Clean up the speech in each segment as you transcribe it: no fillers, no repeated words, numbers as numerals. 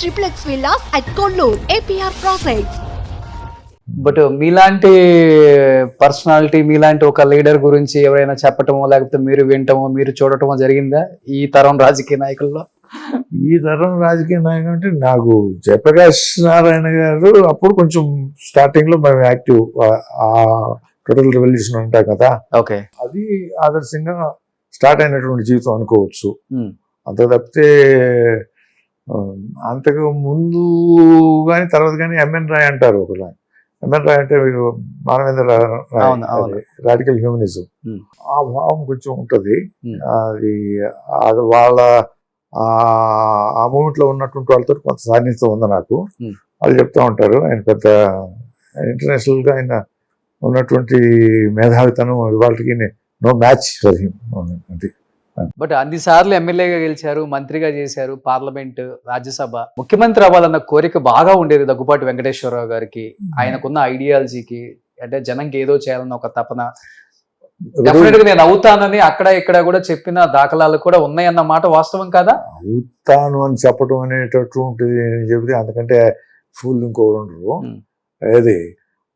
triplex villas at Konnur, APR Projects. But మీలాంటి personality, మీలాంటి ఒక లీడర్ గురించి ఎవరైనా చెప్పటమో లేకపోతే మీరు వింటమో మీరు చూడటమో జరిగిందా ఈ తరం రాజకీయ నాయకుల్లో? ఈ తరం రాజకీయ నాయకులు అంటే నాకు జయప్రకాష్ నారాయణ గారు అప్పుడు కొంచెం స్టార్టింగ్ లో మేము యాక్టివ్, ఆ టోటల్ రెవల్యూషన్ ఉంటాయి కదా, ఓకే, అది ఆదర్శంగా స్టార్ట్ అయినటువంటి జీవితం అనుకోవచ్చు. అంత తప్పితే అంతకు ముందు కానీ తర్వాత కానీ ఎంఎన్ రాయ్ అంటారు ఒకలా. ఎంఎన్ రాయ్ అంటే మానవేంద్ర రాయ్, రాడికల్ హ్యూమనిజం, ఆ భావం కొంచెం ఉంటుంది. అది వాళ్ళ ఆ మూమెంట్ లో ఉన్నటువంటి వాళ్ళతో కొంత సాన్నిధ్యం ఉంది నాకు. వాళ్ళు చెప్తా ఉంటారు ఆయన పెద్ద ఇంటర్నేషనల్ గా ఆయన ఉన్నటువంటి మేధావితనం వాళ్ళకి నో మ్యాచ్ ఫర్ హిమ్. అది బట్ అన్ని సార్లు ఎమ్మెల్యేగా గెలిచారు, మంత్రిగా చేశారు, పార్లమెంట్, రాజ్యసభ, ముఖ్యమంత్రి అవ్వాలన్న కోరిక బాగా ఉండేది దగ్గుబాటి వెంకటేశ్వరరావు గారికి. ఆయనకున్న ఐడియాలజీకి అంటే జనంకి ఏదో చేయాలన్న ఒక తపన, డెఫినెట్ గా నేను అవుతానని అక్కడ ఇక్కడ కూడా చెప్పిన దాఖలాలు కూడా ఉన్నాయన్న మాట వాస్తవం కాదా? అవుతాను అని చెప్పడం అనేటటువంటిది చెబితే అంతకంటే ఫుల్ ఇంకోరు ఉండరు. అది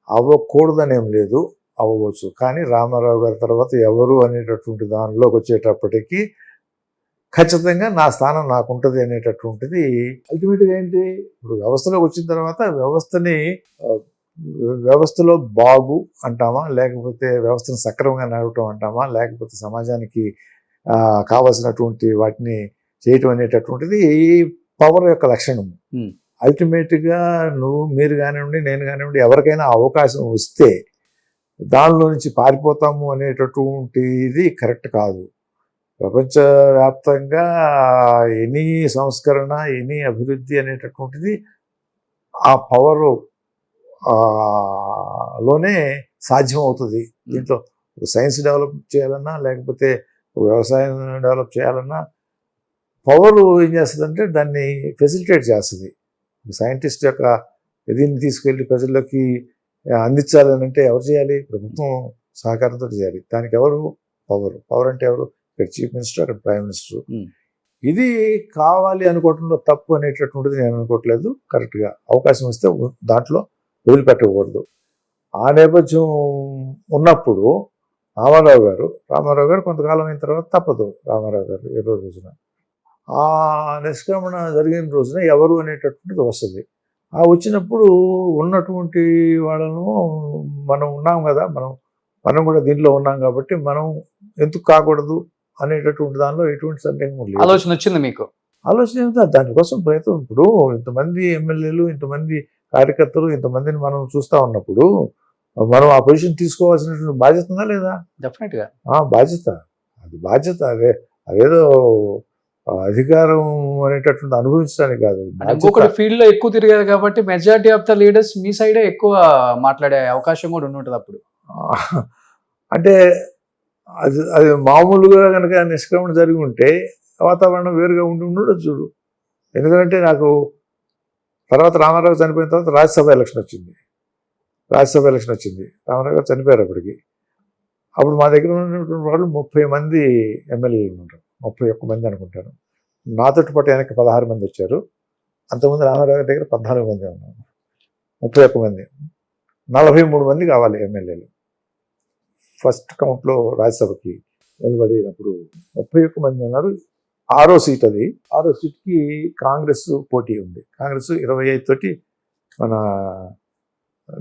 అవ్వకూడదని ఏం లేదు, అవ్వచ్చు. కానీ రామారావు గారి తర్వాత ఎవరు అనేటటువంటి దానిలోకి వచ్చేటప్పటికి ఖచ్చితంగా నా స్థానం నాకు ఉంటుంది అనేటటువంటిది అల్టిమేట్గా ఏంటి, ఇప్పుడు వ్యవస్థలోకి వచ్చిన తర్వాత వ్యవస్థలో బాగు అంటామా, లేకపోతే వ్యవస్థను సక్రమంగా నడవటం అంటామా, లేకపోతే సమాజానికి కావలసినటువంటి వాటిని చేయటం అనేటటువంటిది పవర్ యొక్క లక్షణం. అల్టిమేట్గా మీరు కానివ్వండి, నేను కానివ్వండి, ఎవరికైనా అవకాశం వస్తే దానిలో నుంచి పారిపోతాము అనేటటువంటిది కరెక్ట్ కాదు. ప్రపంచవ్యాప్తంగా ఎనీ సంస్కరణ, ఎనీ అభివృద్ధి అనేటటువంటిది ఆ పవర్ లోనే సాధ్యం అవుతుంది. దీంట్లో సైన్స్ డెవలప్ చేయాలన్నా, లేకపోతే వ్యవసాయం డెవలప్ చేయాలన్నా పవర్ ఏం చేస్తుందంటే దాన్ని ఫెసిలిటేట్ చేస్తుంది. సైంటిస్ట్ యొక్క దీన్ని తీసుకెళ్ళి ప్రజల్లోకి అందించాలని అంటే ఎవరు చేయాలి? ప్రభుత్వం సహకారంతో చేయాలి. దానికి ఎవరు? పవర్ అంటే ఎవరు? ఇక్కడ చీఫ్ మినిస్టర్, అక్కడ ప్రైమ్ మినిస్టర్. ఇది కావాలి అనుకోవటంలో తప్పు అనేటటువంటిది నేను అనుకోవట్లేదు. కరెక్ట్గా అవకాశం వస్తే దాంట్లో వదిలిపెట్టకూడదు. ఆ నేపథ్యం ఉన్నప్పుడు రామారావు గారు కొంతకాలం అయిన తర్వాత తప్పదు. రామారావు గారు ఏదో రోజున ఆ నిష్క్రమణ జరిగిన రోజున ఎవరు అనేటటువంటిది వస్తుంది. ఆ వచ్చినప్పుడు ఉన్నటువంటి వాళ్ళను మనం ఉన్నాం కదా, మనం కూడా దీంట్లో ఉన్నాం కాబట్టి మనం ఎందుకు కాకూడదు అనేటటువంటి దానిలో ఎటువంటి సందేహం లేదు. ఆలోచన వచ్చింది మీకు? ఆలోచన ఏమిటో దానికోసం ప్రయత్నం. ఇప్పుడు ఇంతమంది ఎమ్మెల్యేలు, ఇంతమంది కార్యకర్తలు, ఇంతమందిని మనం చూస్తూ ఉన్నప్పుడు మనం ఆ పొజిషన్ తీసుకోవాల్సినటువంటి బాధ్యత ఉందా లేదా? డెఫినెట్ గా బాధ్యత. అది బాధ్యత. అదేదో అధికారం అనేటటువంటి అనుభవించడానికి కాదు. ఇంకొకటి ఫీల్డ్ లో ఎక్కువ తిరిగారు కాబట్టి మెజారిటీ ఆఫ్ ద లీడర్స్ మీ సైడే ఎక్కువ మాట్లాడే అవకాశం కూడా ఉంటుంది అప్పుడు. అంటే అది మామూలుగా కనుక నిష్క్రమణ జరిగి ఉంటే వాతావరణం వేరుగా ఉండదు చూడు. ఎందుకంటే నాకు తర్వాత రామారావు చనిపోయిన తర్వాత రాజ్యసభ ఎలక్షన్ వచ్చింది. రామారావు గారు చనిపోయారు అప్పటికి. అప్పుడు మా దగ్గర ఉన్నటువంటి వాళ్ళు 30 మంది ఎమ్మెల్యేలు ఉంటారు, 31 మంది అనుకుంటాను. నాతోటి పాటు వెనక్కి 16 మంది వచ్చారు. అంతకుముందు రామారావు గారి దగ్గర 14 మంది ఉన్నారు. 31 మంది, 43 మంది కావాలి ఎమ్మెల్యేలు. ఫస్ట్ కౌంట్లో రాజ్యసభకి నిలబడినప్పుడు 31 మంది ఉన్నారు. 6వ సీట్ అది. 6వ సీట్కి కాంగ్రెస్ పోటీ ఉంది. కాంగ్రెస్ 25 తోటి మన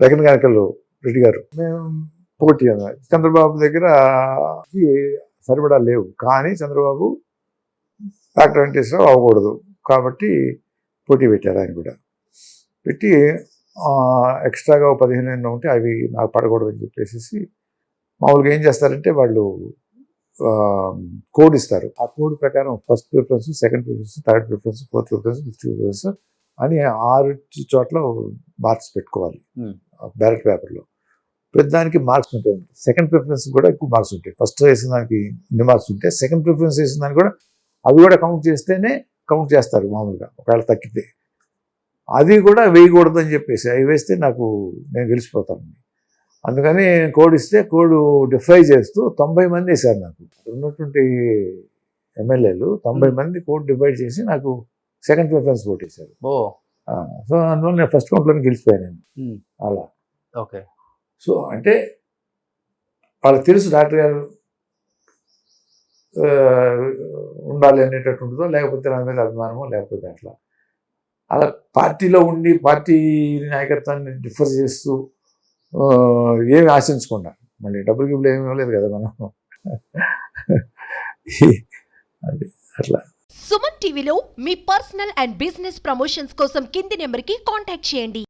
రకన్ గానకల్ రెడ్డి గారు మేము పోటీ అన్నారు. చంద్రబాబు దగ్గర సరిపడా లేవు. కానీ చంద్రబాబు డాక్టర్ వెంకటేశ్వరరావు అవ్వకూడదు కాబట్టి పోటీ పెట్టారు. ఆయన కూడా పెట్టి ఎక్స్ట్రాగా 15 ఉంటే అవి నాకు పడకూడదు అని చెప్పేసి మామూలుగా ఏం చేస్తారంటే వాళ్ళు కోడ్ ఇస్తారు. ఆ కోడ్ ప్రకారం first preference, second preference, third preference, fourth preference, fifth preference అని 6 చోట్ల మార్క్స్ పెట్టుకోవాలి బ్యాలెట్ పేపర్లో. ప్రతిదానికి మార్క్స్ ఉంటాయి. సెకండ్ ప్రిఫరెన్స్ కూడా ఎక్కువ మార్క్స్ ఉంటాయి. ఫస్ట్ వేసిన దానికి ఇన్ని మార్క్స్ ఉంటాయి. సెకండ్ ప్రిఫరెన్స్ వేసిన దానికి కూడా అవి కూడా కౌంట్ చేస్తేనే కౌంట్ చేస్తారు మామూలుగా. ఒకవేళ తగ్గితే అది కూడా వేయకూడదు అని చెప్పేసి అవి వేస్తే నేను గెలిచిపోతాను. అందుకని కోడ్ ఇస్తే కోడ్ డిఫై చేస్తూ 90 మంది వేశారు. నాకు ఉన్నటువంటి ఎమ్మెల్యేలు 90 మంది కోడ్ డివైడ్ చేసి నాకు సెకండ్ ప్రిఫరెన్స్ ఓట్ వేశారు. ఓ సో అందువల్ల నేను ఫస్ట్ కౌంట్లోనే గెలిచిపోయాను నేను. ఉమ్, అలా ఓకే. సో అంటే వాళ్ళకి తెలుసు డాక్టర్ గారు ఉండాలి అనేటట్టు ఉంటుందో, లేకపోతే నా మీద అభిమానమో, లేకపోతే అట్లా అలా పార్టీలో ఉండి పార్టీ నాయకత్వాన్ని డిఫర్ చేస్తూ ఏమి ఆశించకుండా, మళ్ళీ డబ్బులు గిబ్బులు ఏమీ ఇవ్వలేదు కదా మనం. అది అట్లా. సుమన్ టీవీలో మీ పర్సనల్ అండ్ బిజినెస్ ప్రమోషన్స్ కోసం కింది నెంబర్కి కాంటాక్ట్ చేయండి.